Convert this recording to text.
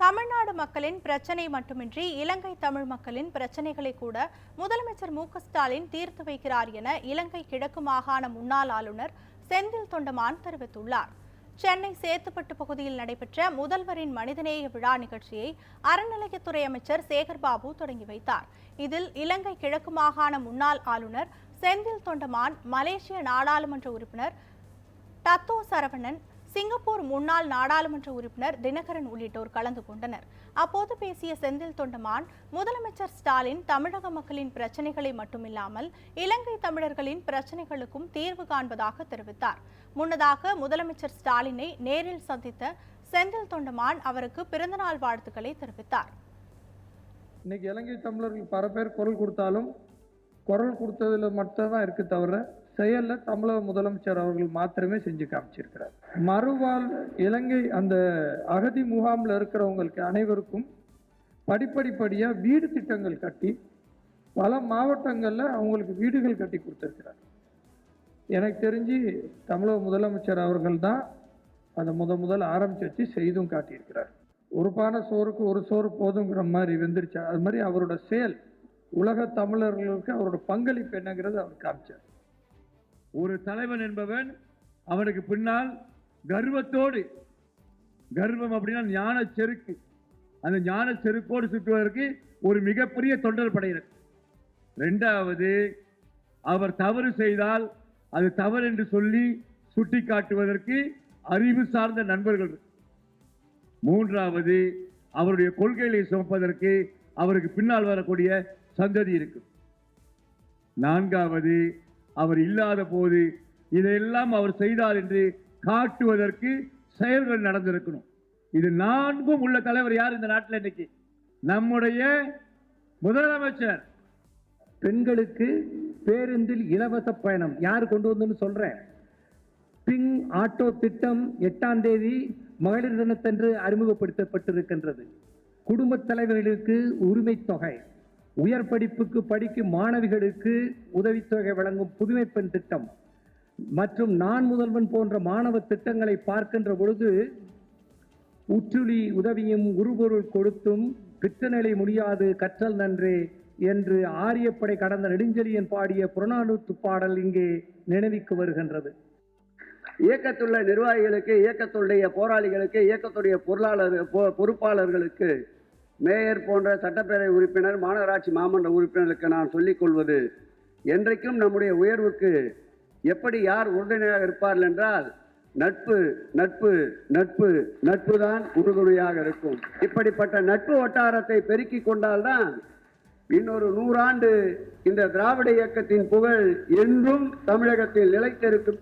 தமிழ்நாடு மக்களின் பிரச்சனை மட்டுமின்றி இலங்கை தமிழ் மக்களின் பிரச்சனைகளை கூட முதலமைச்சர் மு.க.ஸ்டாலின் தீர்த்து வைக்கிறார் என இலங்கை கிழக்கு மாகாண முன்னாள் ஆளுநர் செந்தில் தொண்டமான் தெரிவித்துள்ளார். சென்னை சேத்துப்பட்டு பகுதியில் நடைபெற்ற முதல்வரின் மனிதநேய விழா நிகழ்ச்சியை அறநிலையத்துறை அமைச்சர் சேகர்பாபு தொடங்கி வைத்தார். இதில் இலங்கை கிழக்கு மாகாண முன்னாள் ஆளுநர் செந்தில் தொண்டமான், மலேசிய நாடாளுமன்ற உறுப்பினர் டத்தோ சரவணன், சிங்கப்பூர் முன்னாள் நாடாளுமன்ற உறுப்பினர் தினகரன் உள்ளிட்டோர் கலந்து கொண்டனர். அப்போது பேசிய செந்தில் தொண்டமான், முதலமைச்சர் ஸ்டாலின் தமிழக மக்களின் பிரச்சனைகளை மட்டுமில்லாமல் இலங்கை தமிழர்களின் பிரச்சனைகளுக்கும் தீர்வு காண்பதாக தெரிவித்தார். முன்னதாக முதலமைச்சர் ஸ்டாலினை நேரில் சந்தித்த செந்தில் தொண்டமான் அவருக்கு பிறந்தநாள் வாழ்த்துக்களை தெரிவித்தார். இன்னைக்கு இலங்கை தமிழர்கள் பல பேர் குரல் கொடுத்தாலும் குரல் கொடுத்ததுல மட்டும்தான் இருக்கு தவிர செயல்ல தமிழக முதலமைச்சர் அவர்கள் மாத்திரமே செஞ்சு காமிச்சிருக்கிறார். மறுவாழ் இலங்கை அந்த அகதி முகாமில் இருக்கிறவங்களுக்கு அனைவருக்கும் படிப்படிப்படியா வீடு திட்டங்கள் கட்டி பல மாவட்டங்கள்ல அவங்களுக்கு வீடுகள் கட்டி கொடுத்திருக்கிறார். எனக்கு தெரிஞ்சு தமிழக முதலமைச்சர் அவர்கள் தான் அதை முதல் ஆரம்பிச்சு வச்சு செய்தும் காட்டியிருக்கிறார். ஒரு பானை சோறுக்கு ஒரு சோறு போதுங்கிற மாதிரி வந்துருச்சா, அது மாதிரி அவரோட செயல் உலக தமிழர்களுக்கு அவரோட பங்களிப்பு என்னங்கிறது அவர் காமிச்சார். ஒரு தலைவன் என்பவன் அவனுக்கு பின்னால் கர்வத்தோடு, கர்வம் அப்படின்னா ஞான செருக்கு, அந்த ஞான செருக்கோடு சுற்றுவதற்கு ஒரு மிகப்பெரிய தொண்டர் படையினர். இரண்டாவது, அவர் தவறு செய்தால் அது தவறு என்று சொல்லி சுட்டி காட்டுவதற்கு அறிவு சார்ந்த நண்பர்கள். மூன்றாவது, அவருடைய கொள்கைகளை சுமப்பதற்கு அவருக்கு பின்னால் வரக்கூடிய சந்ததி இருக்கு. நான்காவது, அவர் இல்லாத போது இதையெல்லாம் அவர் செய்தார் என்று காட்டுவதற்கு செயல்கள் நடந்திருக்கணும். இது நான்கும் உள்ள தலைவர் யார் இந்த நாட்டில் இன்னைக்கு? நம்முடைய முதலமைச்சர். பெண்களுக்கு பேருந்தில் இலவச பயணம் யார் கொண்டு வந்து சொல்றேன். பிங் ஆட்டோ திட்டம் 8ஆம் தேதி மகளிர் தினத்தன்று அறிமுகப்படுத்தப்பட்டிருக்கின்றது. குடும்ப தலைவர்களுக்கு உரிமை தொகை, உயர் படிப்புக்கு படிக்கும் மாணவிகளுக்கு உதவித்தொகை வழங்கும் புதுமை பெண் திட்டம் மற்றும் நான் முதல்வன் போன்ற மாணவ திட்டங்களை பார்க்கின்ற பொழுது உற்றுளி உதவியும் உருபொருள் கொடுத்தும் பித்தநிலை முடியாது கற்றல் நன்றே என்று ஆரியப்படை கடந்த நெடுஞ்செழியன் பாடிய புறநானூற்று பாடல் இங்கே நினைவுக்கு வருகின்றது. இயக்கத்துள்ள நிர்வாகிகளுக்கு, இயக்கத்துடைய போராளிகளுக்கு, இயக்கத்துடைய பொறுப்பாளர்களுக்கு, மேயர் போன்ற சட்டப்பேரவை உறுப்பினர், மாநகராட்சி மாமன்ற உறுப்பினர்களுக்கு நான் சொல்லிக் கொள்வது, என்றைக்கும் நம்முடைய உயர்வுக்கு எப்படி யார் உறுதுணையாக இருப்பார்கள் என்றால் நட்பு நட்பு நட்பு நட்பு தான் உறுதுணையாக இருக்கும். இப்படிப்பட்ட நட்பு வட்டாரத்தை பெருக்கிக் கொண்டால்தான் இன்னொரு 100 ஆண்டு இந்த திராவிட இயக்கத்தின் புகழ் என்றும் தமிழகத்தில் நிலைத்திருக்கும்.